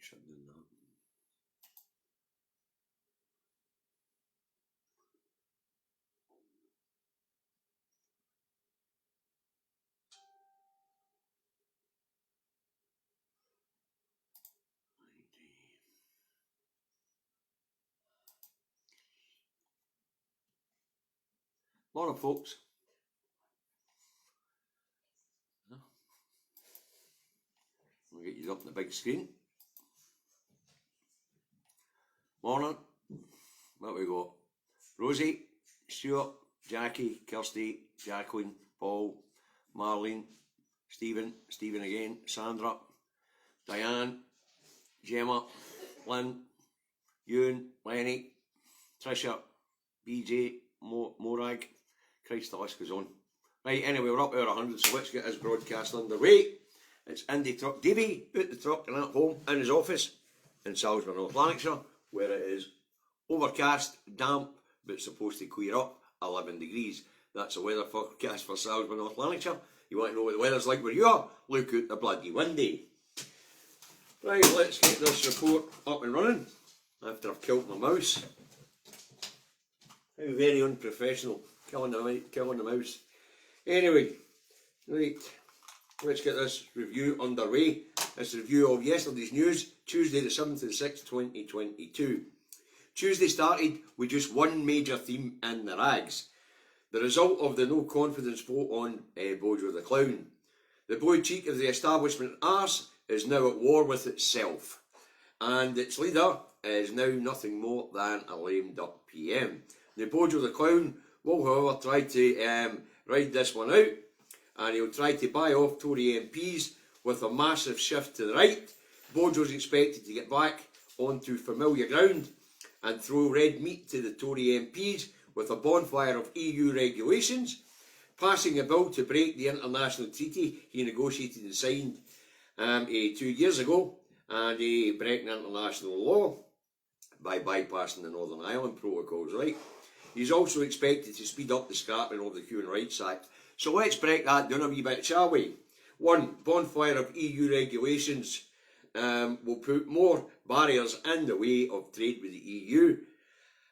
Shut down that. Morning, folks. We'll get you up on the big screen. Morning. What we got? Rosie, Stuart, Jackie, Kirsty, Jacqueline, Paul, Marlene, Stephen again, Sandra, Diane, Gemma, Lynn, Ewan, Lenny, Trisha, BJ, Morag. Christ, the list goes on. Right, anyway, we're up over 100, so let's get this broadcast underway. It's Indytruck Davy out the truck and at home in his office in Salisbury, North Lanarkshire, where it is overcast, damp, but supposed to clear up, 11 degrees. That's the weather forecast for Salisbury, North Lanarkshire. You want to know what the weather's like where you are? Look out the bloody window. Right, let's get this report up and running after I've killed my mouse. How very unprofessional, killing the mouse. Anyway, right, let's get this review underway. This review of yesterday's news, Tuesday the 7th of the 6th, 2022. Tuesday started with just one major theme in the rags. The result of the no confidence vote on Bojo the Clown. The boy cheek of the establishment arse is now at war with itself, and its leader is now nothing more than a lame duck PM. The Bojo the Clown will, however, try to ride this one out, and he'll try to buy off Tory MPs with a massive shift to the right. Bojo's expected to get back onto familiar ground and throw red meat to the Tory MPs with a bonfire of EU regulations, passing a bill to break the international treaty he negotiated and signed 2 years ago, and breaking international law by bypassing the Northern Ireland protocols, right? He's also expected to speed up the scrapping of the Human Rights Act. So let's break that down a wee bit, shall we? 1. Bonfire of EU regulations will put more barriers in the way of trade with the EU.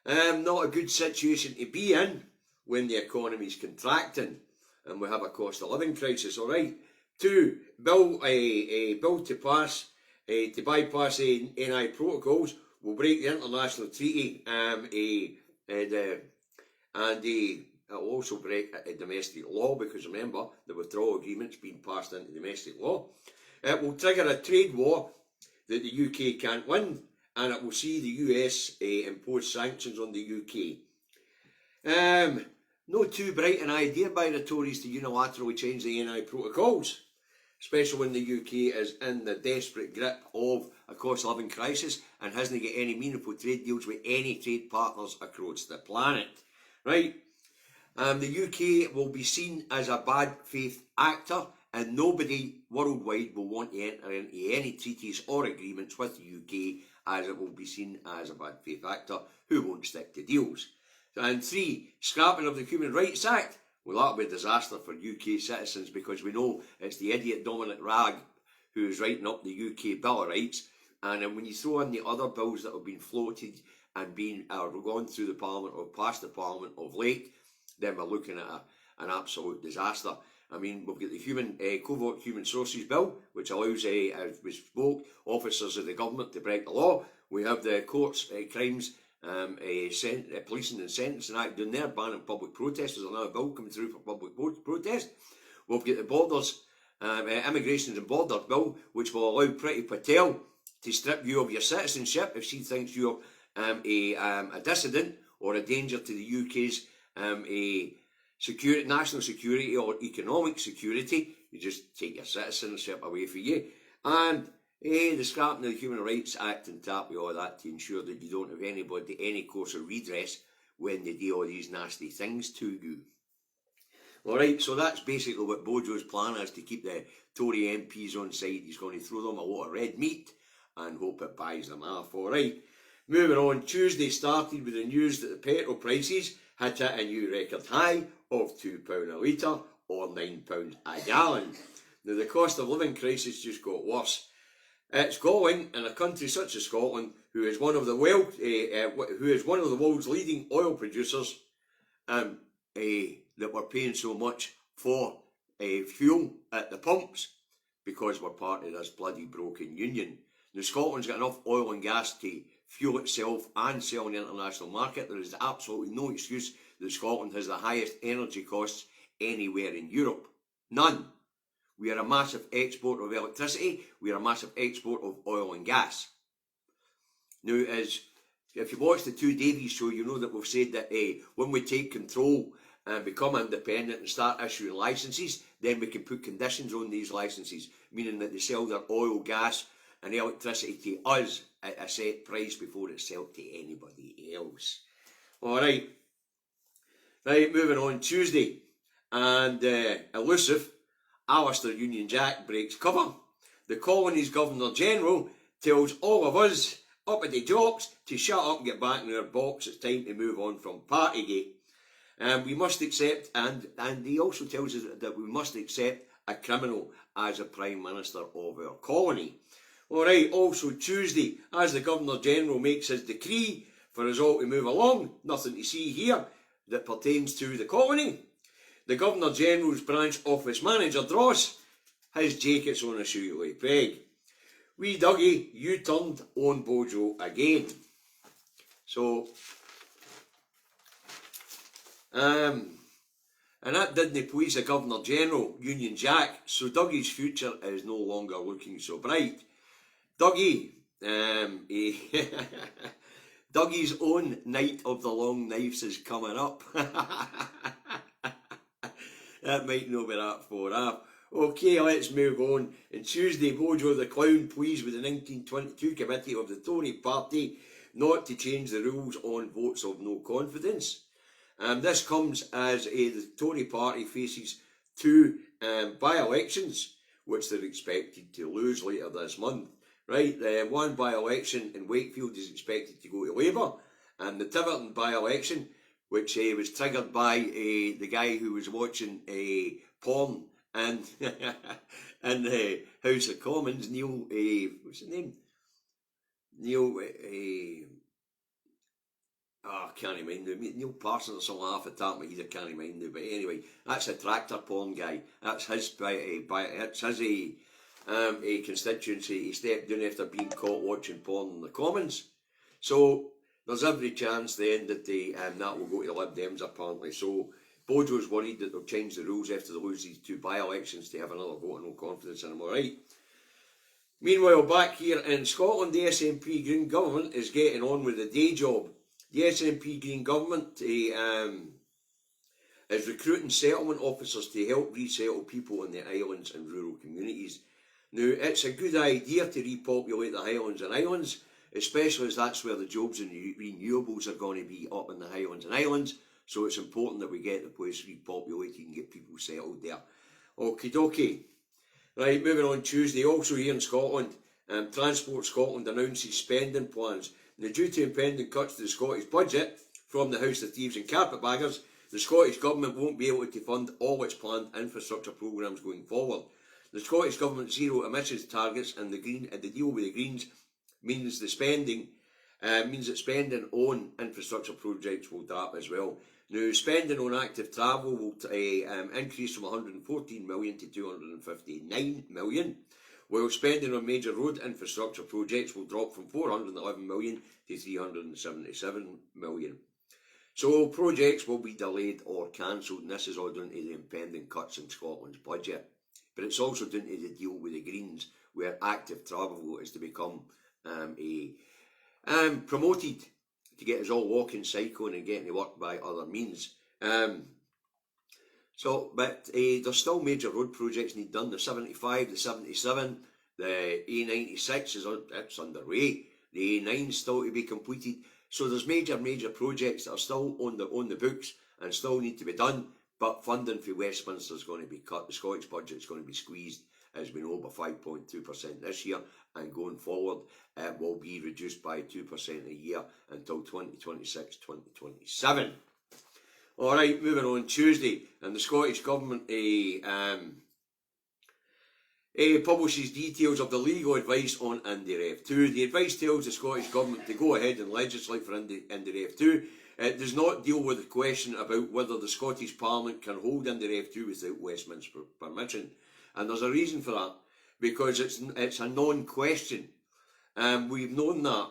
Not a good situation to be in when the economy is contracting and we have a cost of living crisis, alright? 2. Bill to pass to bypass NI protocols will break the international treaty and it'll also break domestic law, because remember, the withdrawal agreement's been passed into domestic law. It will trigger a trade war that the UK can't win, and it will see the US impose sanctions on the UK. No too bright an idea by the Tories to unilaterally change the NI protocols, especially when the UK is in the desperate grip of a cost of living crisis and hasn't got any meaningful trade deals with any trade partners across the planet. Right? The UK will be seen as a bad faith actor, and nobody worldwide will want to enter into any treaties or agreements with the UK, as it will be seen as a bad faith actor who won't stick to deals. And 3, scrapping of the Human Rights Act. Well, that'll be a disaster for UK citizens, because we know it's the idiot Dominic Raab who is writing up the UK Bill of Rights, and when you throw in the other bills that have been floated and been gone through the Parliament or past the Parliament of late, then we're looking at an absolute disaster. I mean, we've got the Covert Human Sources Bill, which allows, as we spoke, officers of the government to break the law. We have the Courts, Crimes, Policing and Sentencing Act down there, banning public protests. There's another bill coming through for public protest. We've got the Borders, Immigration and Borders Bill, which will allow Priti Patel to strip you of your citizenship if she thinks you're a dissident or a danger to the UK's national security or economic security. You just take your citizenship away from you. And the scrapping of the Human Rights Act and tap with all that to ensure that you don't have anybody any course of redress when they do all these nasty things to you. Alright, so that's basically what Bojo's plan is, to keep the Tory MPs on side. He's going to throw them a lot of red meat and hope it buys them off. Alright, moving on. Tuesday started with the news that the petrol prices had hit a new record high of £2 a litre or £9 a gallon. Now, the cost of living crisis just got worse. It's going in a country such as Scotland, who is one of the world's leading oil producers, that we're paying so much for fuel at the pumps because we're part of this bloody broken union. Now, Scotland's got enough oil and gas to fuel itself and sell in the international market. There is absolutely no excuse that Scotland has the highest energy costs anywhere in Europe. None. We are a massive exporter of electricity. We are a massive exporter of oil and gas. Now, if you watch the two Davy show, you know that we've said that when we take control and become independent and start issuing licences, then we can put conditions on these licences, meaning that they sell their oil, gas and electricity to us at a set price before it's sold to anybody else. Alright, moving on. Tuesday, and elusive Alistair Union Jack breaks cover. The colony's Governor-General tells all of us up at the jocks to shut up and get back in our box. It's time to move on from Partygate. And we must accept, and he also tells us that we must accept a criminal as a Prime Minister of our colony. Alright, also Tuesday, as the Governor-General makes his decree for us all to move along, nothing to see here that pertains to the colony. The Governor-General's branch office manager, Dross, his jacket's on a shoelace peg. Wee Dougie, you turned on Bojo again. So, and that didn't please the Governor-General, Union Jack, so Dougie's future is no longer looking so bright. Dougie, Dougie's own Night of the Long Knives is coming up. That might not be that far off. Okay, let's move on. On Tuesday, Bojo the Clown pleads with the 1922 committee of the Tory party not to change the rules on votes of no confidence. This comes as the Tory party faces two by-elections, which they're expected to lose later this month. Right, one by-election in Wakefield is expected to go to Labour, and the Tiverton by-election, which was triggered by the guy who was watching porn and in the House of Commons, Neil, what's his name? Neil, I can't remember. Neil Parsons or something off the top of my head, I can't remember. But anyway, that's a tractor porn guy. That's his that's his a constituency. He stepped down after being caught watching porn in the Commons. So there's every chance then that that will go to the Lib Dems apparently. So Bojo's worried that they'll change the rules after they lose these two by-elections to have another vote of no confidence in him. Alright. Meanwhile, back here in Scotland, the SNP Green government is getting on with the day job. The SNP Green government is recruiting settlement officers to help resettle people in the islands and rural communities. Now, it's a good idea to repopulate the Highlands and Islands, especially as that's where the jobs and renewables are going to be, up in the Highlands and Islands. So it's important that we get the place repopulated and get people settled there. Okie dokie. Right, moving on. Tuesday, also here in Scotland, Transport Scotland announces spending plans. Now, due to impending cuts to the Scottish budget from the House of Thieves and Carpetbaggers, the Scottish Government won't be able to fund all its planned infrastructure programmes going forward. The Scottish Government's zero emissions targets and the deal with the Greens means that spending on infrastructure projects will drop as well. Now, spending on active travel will increase from 114 million to 259 million, while spending on major road infrastructure projects will drop from 411 million to 377 million. So projects will be delayed or cancelled, and this is all due to the impending cuts in Scotland's budget. But it's also due to the deal with the Greens, where active travel is to become promoted to get us all walking, cycling and getting to work by other means. But there's still major road projects need done. The 75, the 77, the A96 it's underway. The A9 still to be completed. So there's major projects that are still on the books and still need to be done. But funding for Westminster is going to be cut. The Scottish budget is going to be squeezed, as we know, by 5.2% this year, and going forward it will be reduced by 2% a year until 2026-2027. Alright, moving on. Tuesday, and the Scottish Government publishes details of the legal advice on Indytruck 2. The advice tells the Scottish Government to go ahead and legislate for Indytruck 2. It does not deal with the question about whether the Scottish Parliament can hold Indytruck 2 without Westminster permission. And there's a reason for that, because it's a non-question. We've known that.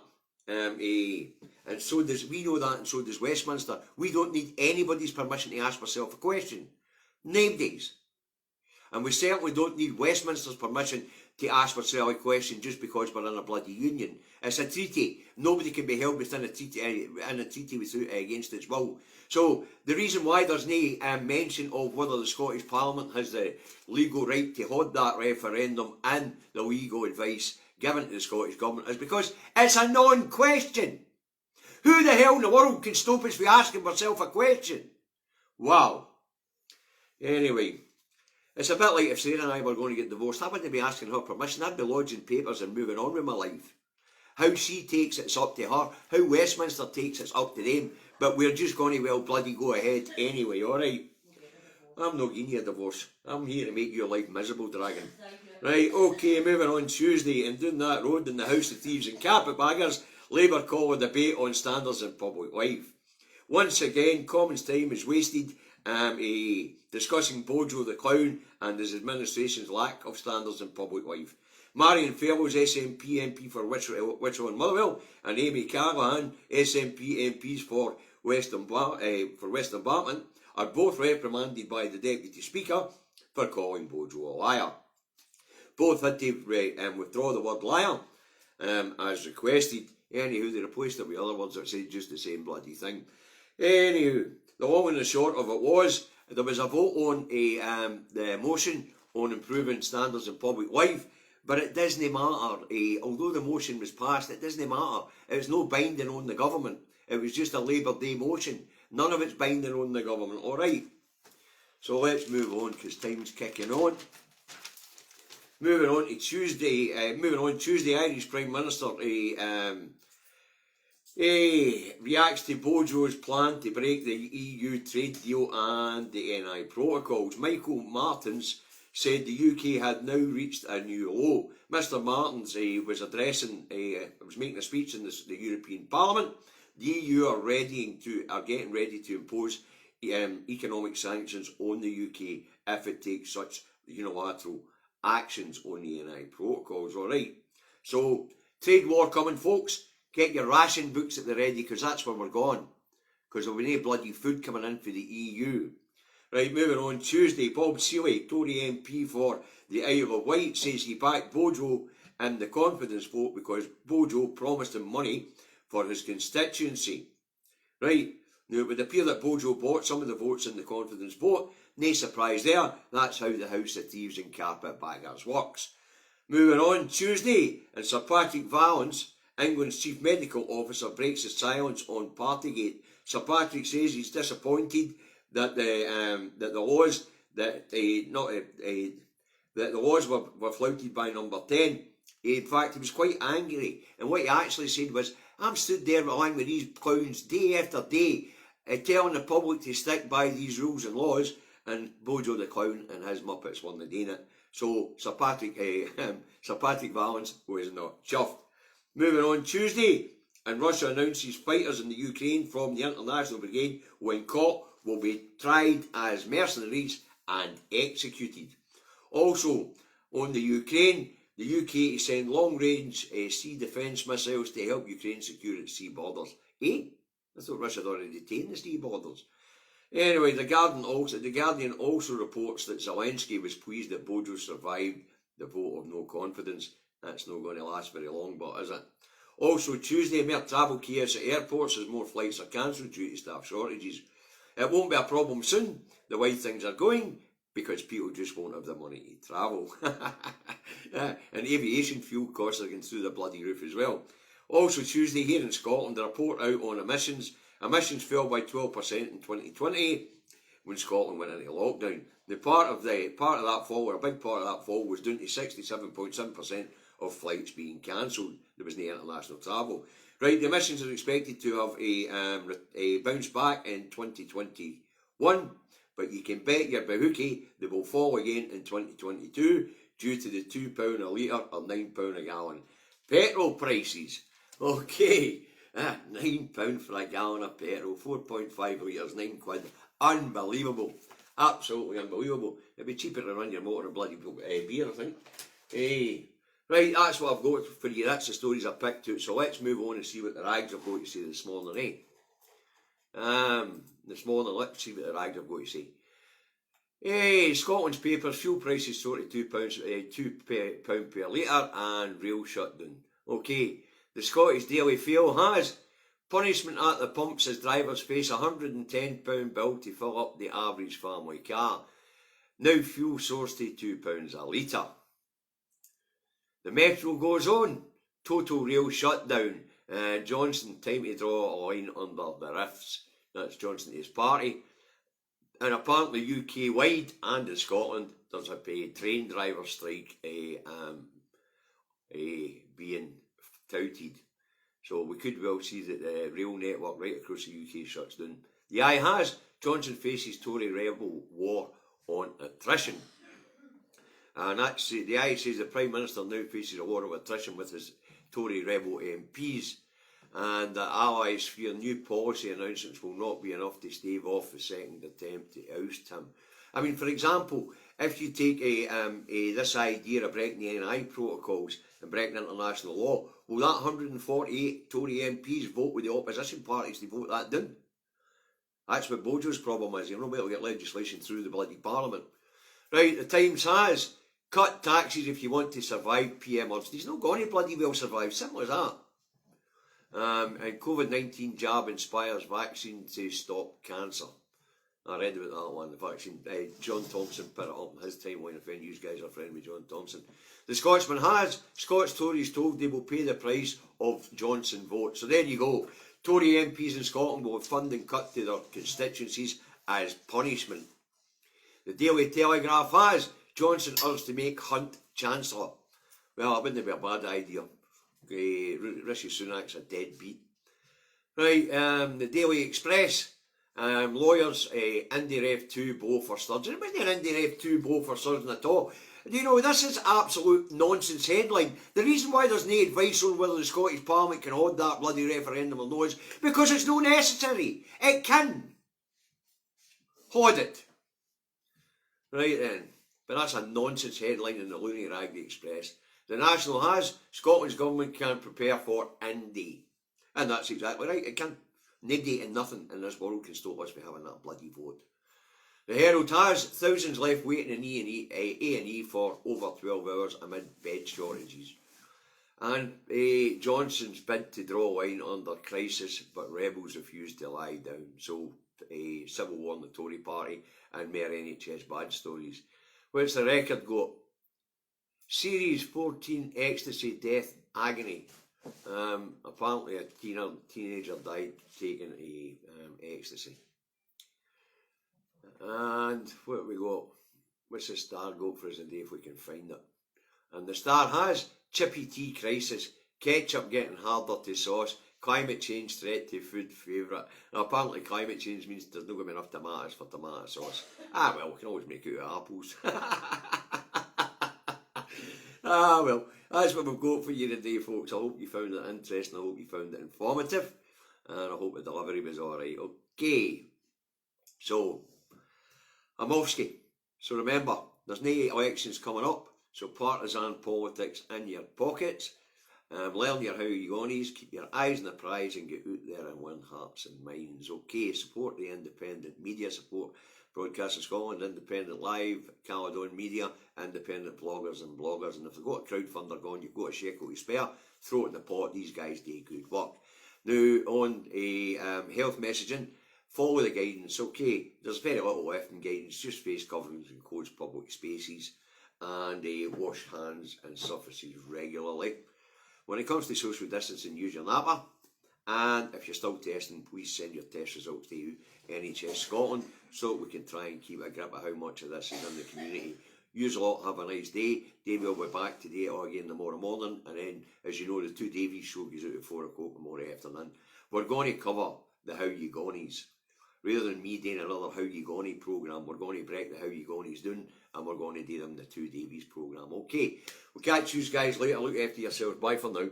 And so does, we know that, and so does Westminster. We don't need anybody's permission to ask ourselves a question. Nobody's. And we certainly don't need Westminster's permission to ask ourselves a question just because we're in a bloody union. It's a treaty. Nobody can be held within a treaty without against its will. So the reason why there's no mention of whether the Scottish Parliament has the legal right to hold that referendum and the legal advice given to the Scottish Government is because it's a non-question. Who the hell in the world can stop us from asking ourselves a question? Wow. Anyway, it's a bit like if Sarah and I were going to get divorced. I wouldn't be asking her permission. I'd be lodging papers and moving on with my life. How she takes it's up to her. How Westminster takes it's up to them. But we're just going to, well, bloody go ahead anyway, alright? I'm not giving you a divorce. I'm here to make your life miserable, Dragon. Right, okay, moving on Tuesday, and down that road in the House of Thieves and Carpetbaggers, Labour call a debate on standards in public life. Once again, Commons time is wasted discussing Bojo the Clown and his administration's lack of standards in public life. Marion Fairlow's SNP MP for Wicklow and Motherwell, and Amy Callaghan, SNP MPs for Western Barton, are both reprimanded by the Deputy Speaker for calling Bojo a liar. Both had to withdraw the word liar as requested. Anywho, they replaced it with other words that said just the same bloody thing. Anywho, the long and the short of it was, there was a vote on the motion on improving standards in public life, but it doesn't matter. Although the motion was passed, it doesn't matter. It was no binding on the government. It was just a Labour Day motion. None of it's binding on the government, alright? So let's move on, because time's kicking on. Moving on Tuesday, Irish Prime Minister reacts to Bojo's plan to break the EU trade deal and the NI protocols. Michael Martins said the UK had now reached a new low. Mr Martins was making a speech in the European Parliament. The EU are getting ready to impose economic sanctions on the UK if it takes such unilateral actions on the NI protocols. Alright, so trade war coming, folks. Get your ration books at the ready, because that's where we're going, because there'll be no bloody food coming in for the EU. Right, moving on Tuesday, Bob Seeley, Tory MP for the Isle of Wight, says he backed Bojo in the confidence vote because Bojo promised him money for his constituency. Right, now it would appear that Bojo bought some of the votes in the confidence vote. No surprise there, that's how the House of Thieves and Carpetbaggers works. Moving on Tuesday, and Sir Patrick Vallance, England's Chief Medical Officer, breaks his silence on Partygate. Sir Patrick says he's disappointed that the laws were flouted by Number 10. In fact, he was quite angry, and what he actually said was, I'm stood there along with these clowns day after day, telling the public to stick by these rules and laws, and Bojo the Clown and his Muppets weren't doing it. So Sir Patrick Vallance was not chuffed. Moving on Tuesday, and Russia announces fighters in the Ukraine from the International Brigade, when caught, will be tried as mercenaries and executed. Also, on the Ukraine, the UK send long-range sea defence missiles to help Ukraine secure its sea borders. I thought Russia had already taken the sea borders. Anyway, the Guardian also reports that Zelensky was pleased that Bojo survived the vote of no confidence. That's not going to last very long, but is it? Also Tuesday, more travel chaos at airports as more flights are cancelled due to staff shortages. It won't be a problem soon, the way things are going, because people just won't have the money to travel. And aviation fuel costs are going through the bloody roof as well. Also Tuesday, here in Scotland, a report out on emissions. Emissions fell by 12% in 2020 when Scotland went into lockdown. The part of that fall, or a big part of that fall, was down to 67.7% of flights being cancelled. There was no international travel. Right, the emissions are expected to have a bounce back in 2021, but you can bet your bahookie they will fall again in 2022 due to the £2 a litre or £9 a gallon petrol prices. Okay, £9 for a gallon of petrol, 4.5 litres, £9. Unbelievable. Absolutely unbelievable. It'd be cheaper to run your motor and bloody beer, I think. Right, that's what I've got for you. That's the stories I picked out. So let's move on and see what the rags have got to say this morning, This morning, let's see what the rags have got to say. Scotland's papers, fuel prices soared to £2 per litre and rail shutdown. Okay, the Scottish Daily Fail has punishment at the pumps as drivers face a £110 bill to fill up the average family car. Now fuel soars to £2 a litre. The Metro goes on. Total rail shutdown. Johnson, time to draw a line under the riffs. That's Johnson to his party. And apparently UK-wide and in Scotland, there's a train driver strike being touted. So we could well see that the rail network right across the UK shuts down. The Eye has Johnson faces Tory rebel war on attrition. And that's the Eye says the Prime Minister now faces a war of attrition with his Tory rebel MPs, and the Allies fear new policy announcements will not be enough to stave off the second attempt to oust him. I mean, for example, if you take this idea of breaking the NI protocols and breaking international law, will that 148 Tory MPs vote with the opposition parties to vote that down? That's what Bojo's problem is. You're not able to get legislation through the bloody Parliament. Right, the Times has cut taxes if you want to survive PM urged. He's not going to bloody well survive. Simple as that. And COVID-19 jab inspires vaccine to stop cancer. I read about that one, the vaccine. John Thompson put it up in his timeline, if any of you guys are friends with John Thompson. The Scotsman has Scots Tories told they will pay the price of Johnson vote. So there you go. Tory MPs in Scotland will have funding cut to their constituencies as punishment. The Daily Telegraph has Johnson urged to make Hunt Chancellor. Well, it wouldn't be a bad idea. Rishi Sunak's a deadbeat. Right, the Daily Express, lawyers, Indytruck 2 blow for surgeon. It wasn't an Indytruck 2 blow for surgeon at all. Do you know, this is absolute nonsense headline. The reason why there's no advice on whether the Scottish Parliament can hold that bloody referendum or no is because it's not necessary. It can hold it. Right then. But that's a nonsense headline in the loony rag the Express. The National has Scotland's government can prepare for Indy. And that's exactly right. It can. Nobody and nothing in this world can stop us from having that bloody vote. The Herald has thousands left waiting in A&E for over 12 hours amid bed shortages. And Johnson's bid to draw a line under crisis, but rebels refuse to lie down. So civil war in the Tory party and more NHS bad stories. What's the record got? Series 14 ecstasy death agony. Apparently a teenager died taking ecstasy. And what have we got? What's the Star got for us today if we can find it? And the Star has chippy tea crisis, ketchup getting harder to sauce, climate change threat to food favourite. Now apparently climate change means there's not going to be enough tomatoes for tomato sauce. Well, we can always make it out of apples. Well, that's what we've got for you today, folks. I hope you found it interesting, I hope you found it informative, and I hope the delivery was alright. Okay, so, Amowski. So remember, there's no elections coming up, so partisan politics in your pockets. Learn your how you gonies, keep your eyes on the prize and get out there and win hearts and minds. Okay, support the independent media, support Broadcasting Scotland, Independent Live, Caledon Media, independent bloggers and bloggers. And if they've got a crowdfunder going, you've got a shekel to spare, throw it in the pot. These guys do good work. Now, on health messaging, follow the guidance. Okay, there's very little left in guidance, just face coverings in closed public spaces, and wash hands and surfaces regularly. When it comes to social distancing, use your napper. And if you're still testing, please send your test results to NHS Scotland so we can try and keep a grip of how much of this is in the community. Use a lot, have a nice day. Davy will be back today or again tomorrow morning. And then, as you know, the 2 Davy show goes out at 4 o'clock tomorrow afternoon. We're going to cover the how you gonies. Rather than me doing another How You Gonna programme, we're going to break the How You Gonnies down and we're going to do them the two Davies programme. Okay, we'll catch you guys later. Look after yourselves. Bye for now.